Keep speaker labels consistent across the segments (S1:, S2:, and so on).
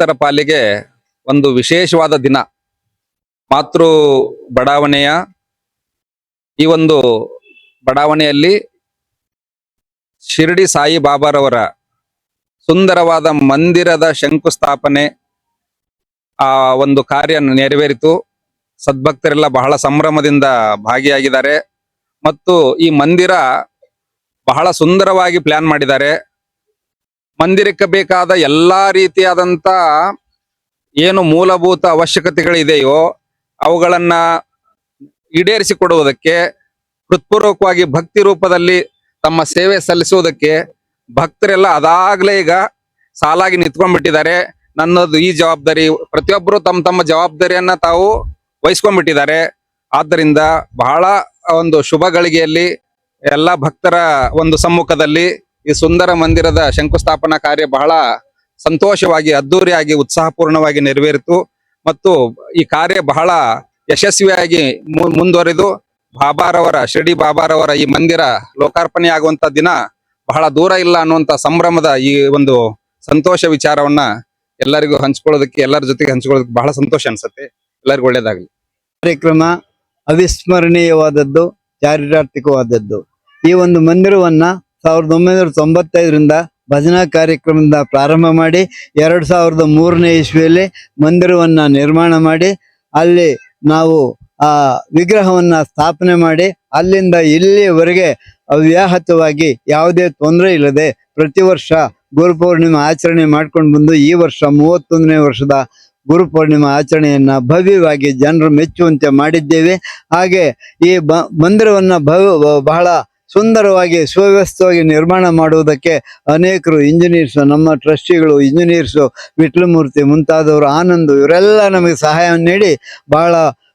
S1: ಭಕ್ತರ ಪಾಲಿಗೆ ಒಂದು ವಿಶೇಷವಾದ ದಿನ. ಮಾತೃ ಬಡಾವಣೆಯ ಈ ಒಂದು ಬಡಾವಣೆಯಲ್ಲಿ ಶಿರಡಿ ಸಾಯಿ ಬಾಬಾರವರ ಸುಂದರವಾದ ಮಂದಿರದ ಶಂಕುಸ್ಥಾಪನೆ ಆ ಒಂದು ಕಾರ್ಯ ನೆರವೇರಿತು. ಸದ್ಭಕ್ತರೆಲ್ಲ ಬಹಳ ಸಂಭ್ರಮದಿಂದ ಭಾಗಿಯಾಗಿದ್ದಾರೆ ಮತ್ತು ಈ ಮಂದಿರ ಬಹಳ ಸುಂದರವಾಗಿ ಪ್ಲಾನ್ ಮಾಡಿದ್ದಾರೆ. ಮಂದಿರಕ್ಕೆ ಬೇಕಾದ ಎಲ್ಲಾ ರೀತಿಯಾದಂತ ಏನು ಮೂಲಭೂತ ಅವಶ್ಯಕತೆಗಳಿದೆಯೋ ಅವುಗಳನ್ನ ಈಡೇರಿಸಿಕೊಡುವುದಕ್ಕೆ, ಹೃತ್ಪೂರ್ವಕವಾಗಿ ಭಕ್ತಿ ರೂಪದಲ್ಲಿ ತಮ್ಮ ಸೇವೆ ಸಲ್ಲಿಸುವುದಕ್ಕೆ ಭಕ್ತರೆಲ್ಲ ಅದಾಗ್ಲೇ ಈಗ ಸಾಲಾಗಿ ನಿಂತ್ಕೊಂಡ್ಬಿಟ್ಟಿದ್ದಾರೆ. ನನ್ನದು ಈ ಜವಾಬ್ದಾರಿ, ಪ್ರತಿಯೊಬ್ಬರು ತಮ್ಮ ತಮ್ಮ ಜವಾಬ್ದಾರಿಯನ್ನ ತಾವು ವಹಿಸ್ಕೊಂಡ್ಬಿಟ್ಟಿದ್ದಾರೆ. ಆದ್ದರಿಂದ ಬಹಳ ಒಂದು ಶುಭ ಗಳಿಗೆಯಲ್ಲಿ ಎಲ್ಲ ಭಕ್ತರ ಒಂದು ಸಮ್ಮುಖದಲ್ಲಿ ಈ ಸುಂದರ ಮಂದಿರದ ಶಂಕುಸ್ಥಾಪನಾ ಕಾರ್ಯ ಬಹಳ ಸಂತೋಷವಾಗಿ, ಅದ್ದೂರಿಯಾಗಿ, ಉತ್ಸಾಹಪೂರ್ಣವಾಗಿ ನೆರವೇರಿತು ಮತ್ತು ಈ ಕಾರ್ಯ ಬಹಳ ಯಶಸ್ವಿಯಾಗಿ ಮುಂದುವರಿದು ಶಿರಡಿ ಬಾಬಾರವರ ಈ ಮಂದಿರ ಲೋಕಾರ್ಪಣೆ ಆಗುವಂತ ದಿನ ಬಹಳ ದೂರ ಇಲ್ಲ ಅನ್ನುವಂತ ಸಂಭ್ರಮದ ಈ ಒಂದು ಸಂತೋಷ ವಿಚಾರವನ್ನ ಎಲ್ಲರಿಗೂ ಹಂಚ್ಕೊಳ್ಳೋದಕ್ಕೆ, ಎಲ್ಲರ ಜೊತೆಗೆ ಹಂಚ್ಕೊಳ್ಳೋದಕ್ಕೆ ಬಹಳ ಸಂತೋಷ ಅನ್ಸುತ್ತೆ. ಎಲ್ಲರಿಗೂ ಒಳ್ಳೇದಾಗ್ಲಿ.
S2: ಕಾರ್ಯಕ್ರಮ ಅವಿಸ್ಮರಣೀಯವಾದದ್ದು, ಚಾರಿತ್ರಾತ್ಮಕವಾದದ್ದು. ಈ ಒಂದು ಮಂದಿರವನ್ನ 1995ರಿಂದ ಭಜನಾ ಕಾರ್ಯಕ್ರಮದಿಂದ ಪ್ರಾರಂಭ ಮಾಡಿ 2003ನೇ ಇಸ್ವಿಯಲ್ಲಿ ಮಂದಿರವನ್ನ ನಿರ್ಮಾಣ ಮಾಡಿ ಅಲ್ಲಿ ನಾವು ಆ ವಿಗ್ರಹವನ್ನ ಸ್ಥಾಪನೆ ಮಾಡಿ ಅಲ್ಲಿಂದ ಇಲ್ಲಿಯವರೆಗೆ ಅವ್ಯಾಹತವಾಗಿ ಯಾವುದೇ ತೊಂದರೆ ಇಲ್ಲದೆ ಪ್ರತಿ ವರ್ಷ ಗುರುಪೌರ್ಣಿಮೆ ಆಚರಣೆ ಮಾಡ್ಕೊಂಡು ಬಂದು ಈ ವರ್ಷ 31ನೇ ವರ್ಷದ ಗುರುಪೌರ್ಣಿಮೆ ಆಚರಣೆಯನ್ನ ಭವ್ಯವಾಗಿ ಜನರು ಮೆಚ್ಚುವಂತೆ ಮಾಡಿದ್ದೇವೆ. ಹಾಗೆ ಈ ಮಂದಿರವನ್ನ ಬಹಳ ಸುಂದರವಾಗಿ ಸುವ್ಯವಸ್ಥಿತವಾಗಿ ನಿರ್ಮಾಣ ಮಾಡುವುದಕ್ಕೆ ಅನೇಕರು ಇಂಜಿನಿಯರ್ಸ್, ನಮ್ಮ ಟ್ರಸ್ಟಿಗಳು, ಇಂಜಿನಿಯರ್ಸು, ವಿಟ್ಲಮೂರ್ತಿ ಮುಂತಾದವರು, ಆನಂದ್, ಇವರೆಲ್ಲ ನಮಗೆ ಸಹಾಯವನ್ನು ನೀಡಿ ಬಹಳ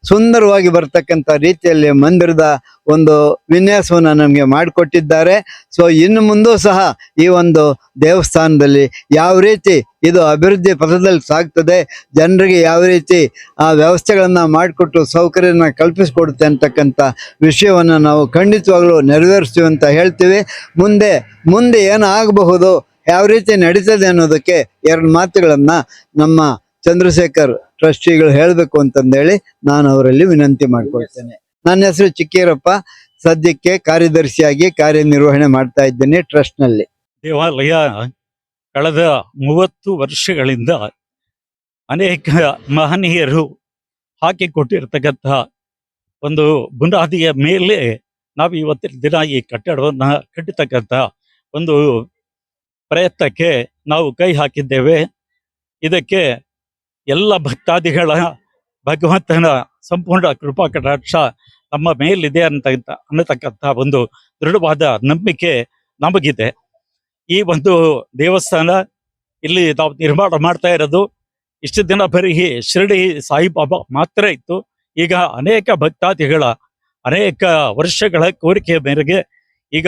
S2: ಸುಂದರವಾಗಿ ಬರ್ತಕ್ಕಂಥ ರೀತಿಯಲ್ಲಿ ಮಂದಿರದ ಒಂದು ವಿನ್ಯಾಸವನ್ನು ನಮಗೆ ಮಾಡಿಕೊಟ್ಟಿದ್ದಾರೆ. ಸೊ ಇನ್ನು ಮುಂದೂ ಸಹ ಈ ಒಂದು ದೇವಸ್ಥಾನದಲ್ಲಿ ಯಾವ ರೀತಿ ಇದು ಅಭಿವೃದ್ಧಿ ಪಥದಲ್ಲಿ ಸಾಗ್ತದೆ, ಜನರಿಗೆ ಯಾವ ರೀತಿ ಆ ವ್ಯವಸ್ಥೆಗಳನ್ನ ಮಾಡಿಕೊಟ್ಟು ಸೌಕರ್ಯನ ಕಲ್ಪಿಸಿಕೊಡುತ್ತೆ ಅಂತಕ್ಕಂಥ ವಿಷಯವನ್ನು ನಾವು ಖಂಡಿತವಾಗ್ಲೂ ನೆರವೇರಿಸ್ತೀವಿ ಅಂತ ಹೇಳ್ತೀವಿ. ಮುಂದೆ ಏನಾಗಬಹುದು, ಯಾವ ರೀತಿ ನಡೀತದೆ ಅನ್ನೋದಕ್ಕೆ ಎರಡು ಮಾತುಗಳನ್ನ ನಮ್ಮ ಚಂದ್ರಶೇಖರ್ ಟ್ರಸ್ಟಿಗಳು ಹೇಳಬೇಕು ಅಂತಂದೇಳಿ ನಾನು ಅವರಲ್ಲಿ ವಿನಂತಿ ಮಾಡ್ಕೊಳ್ತೇನೆ. ನನ್ನ ಹೆಸರು ಚಿಕ್ಕೀರಪ್ಪ, ಸದ್ಯಕ್ಕೆ ಕಾರ್ಯದರ್ಶಿಯಾಗಿ ಕಾರ್ಯನಿರ್ವಹಣೆ ಮಾಡ್ತಾ ಇದ್ದೇನೆ ಟ್ರಸ್ಟ್ ನಲ್ಲಿ.
S3: ದೇವಾಲಯ ಕಳೆದ 30 ವರ್ಷಗಳಿಂದ ಅನೇಕ ಮಹನೀಯರು ಹಾಕಿಕೊಟ್ಟಿರ್ತಕ್ಕಂಥ ಒಂದು ಬುನಾದಿಯ ಮೇಲೆ ನಾವು ಇವತ್ತಿನ ದಿನ ಈ ಕಟ್ಟಡವನ್ನು ಕಟ್ಟಿತಕ್ಕಂಥ ಒಂದು ಪ್ರಯತ್ನಕ್ಕೆ ನಾವು ಕೈ ಹಾಕಿದ್ದೇವೆ. ಇದಕ್ಕೆ ಎಲ್ಲ ಭಕ್ತಾದಿಗಳ ಭಗವಂತನ ಸಂಪೂರ್ಣ ಕೃಪಾ ಕಟಾಕ್ಷ ನಮ್ಮ ಮೇಲಿದೆ ಅನ್ನತಕ್ಕಂಥ ಒಂದು ದೃಢವಾದ ನಂಬಿಕೆ ನಮಗಿದೆ. ಈ ಒಂದು ದೇವಸ್ಥಾನ ಇಲ್ಲಿ ನಾವು ನಿರ್ಮಾಣ ಮಾಡ್ತಾ ಇರೋದು ಇಷ್ಟು ದಿನ ಬರೀ ಶಿರಡಿ ಸಾಯಿಬಾಬಾ ಮಾತ್ರ ಇತ್ತು. ಈಗ ಅನೇಕ ಭಕ್ತಾದಿಗಳ ಅನೇಕ ವರ್ಷಗಳ ಕೋರಿಕೆಯ ಮೇರೆಗೆ ಈಗ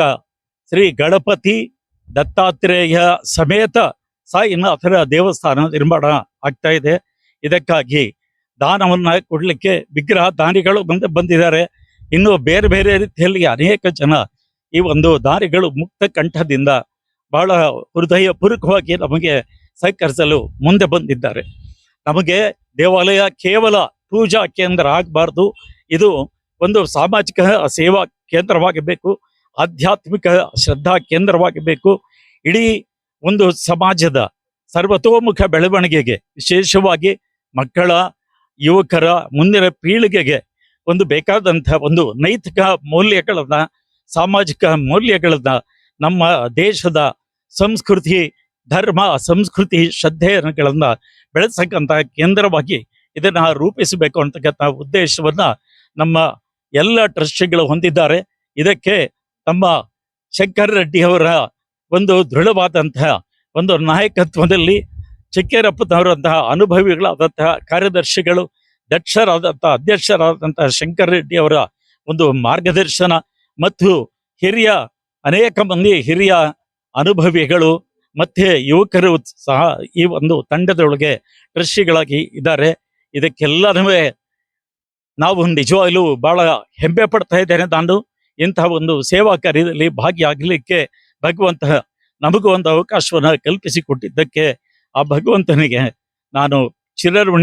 S3: ಶ್ರೀ ಗಣಪತಿ ದತ್ತಾತ್ರೇಯ ಸಮೇತ ಸಾಯಿನಾಥರ ದೇವಸ್ಥಾನ ನಿರ್ಮಾಣ ಆಗ್ತಾ ಇದೆ. ಇದಕ್ಕಾಗಿ ದಾನವನ್ನ ಕೊಡ್ಲಿಕ್ಕೆ ವಿಗ್ರಹ ದಾನಿಗಳು ಬಂದಿದ್ದಾರೆ. ಇನ್ನು ಬೇರೆ ಬೇರೆ ರೀತಿಯಲ್ಲಿ ಅನೇಕ ಜನ ಈ ಒಂದು ದಾನಿಗಳು ಮುಕ್ತ ಕಂಠದಿಂದ ಬಹಳ ಹೃದಯಪೂರ್ವಕವಾಗಿ ನಮಗೆ ಸಹಕರಿಸಲು ಮುಂದೆ ಬಂದಿದ್ದಾರೆ. ನಮಗೆ ದೇವಾಲಯ ಕೇವಲ ಪೂಜಾ ಕೇಂದ್ರ ಆಗಬಾರ್ದು, ಇದು ಒಂದು ಸಾಮಾಜಿಕ ಸೇವಾ ಕೇಂದ್ರವಾಗಬೇಕು, ಆಧ್ಯಾತ್ಮಿಕ ಶ್ರದ್ಧಾ ಕೇಂದ್ರವಾಗಬೇಕು. ಇಡೀ ಒಂದು ಸಮಾಜದ ಸರ್ವತೋಮುಖ ಬೆಳವಣಿಗೆಗೆ, ವಿಶೇಷವಾಗಿ ಮಕ್ಕಳ, ಯುವಕರ, ಮುಂದಿನ ಪೀಳಿಗೆಗೆ ಒಂದು ಬೇಕಾದಂಥ ಒಂದು ನೈತಿಕ ಮೌಲ್ಯಗಳನ್ನ, ಸಾಮಾಜಿಕ ಮೌಲ್ಯಗಳನ್ನ, ನಮ್ಮ ದೇಶದ ಸಂಸ್ಕೃತಿ, ಧರ್ಮ, ಸಂಸ್ಕೃತಿ, ಶ್ರದ್ಧೆಗಳನ್ನ ಬೆಳೆಸಕ್ಕಂಥ ಕೇಂದ್ರವಾಗಿ ಇದನ್ನ ರೂಪಿಸಬೇಕು ಅಂತಕ್ಕಂಥ ಉದ್ದೇಶವನ್ನ ನಮ್ಮ ಎಲ್ಲ ಟ್ರಸ್ಟಿಗಳು ಹೊಂದಿದ್ದಾರೆ. ಇದಕ್ಕೆ ತಮ್ಮ ಶಂಕರ್ ರೆಡ್ಡಿ ಅವರ ಒಂದು ದೃಢವಾದಂತಹ ಒಂದು ನಾಯಕತ್ವದಲ್ಲಿ ಚಿಕ್ಕೇರಪ್ಪನವರಂತಹ ಅನುಭವಿಗಳಾದಂತಹ ಕಾರ್ಯದರ್ಶಿಗಳು, ಅಧ್ಯಕ್ಷರಾದಂತಹ ಶಂಕರ್ ರೆಡ್ಡಿ ಅವರ ಒಂದು ಮಾರ್ಗದರ್ಶನ ಮತ್ತು ಅನೇಕ ಮಂದಿ ಹಿರಿಯ ಅನುಭವಿಗಳು ಮತ್ತೆ ಯುವಕರು ಸಹ ಈ ಒಂದು ತಂಡದೊಳಗೆ ಟ್ರಸ್ಟಿಗಳಾಗಿ ಇದ್ದಾರೆ. ಇದಕ್ಕೆಲ್ಲನೂ ನಾವು ನಿಜವಾಗ್ಲೂ ಬಹಳ ಹೆಮ್ಮೆ ಪಡ್ತಾ ಇದ್ದೇನೆ. ನಾನು ಇಂತಹ ಒಂದು ಸೇವಾ ಕಾರ್ಯದಲ್ಲಿ ಭಾಗಿಯಾಗಲಿಕ್ಕೆ ಭಗವಂತ ನಮಗೂ ಒಂದು ಅವಕಾಶವನ್ನು ಕಲ್ಪಿಸಿಕೊಟ್ಟಿದ್ದಕ್ಕೆ ಆ ಭಗವಂತನಿಗೆ ನಾನು ಚಿರಋಣಿ.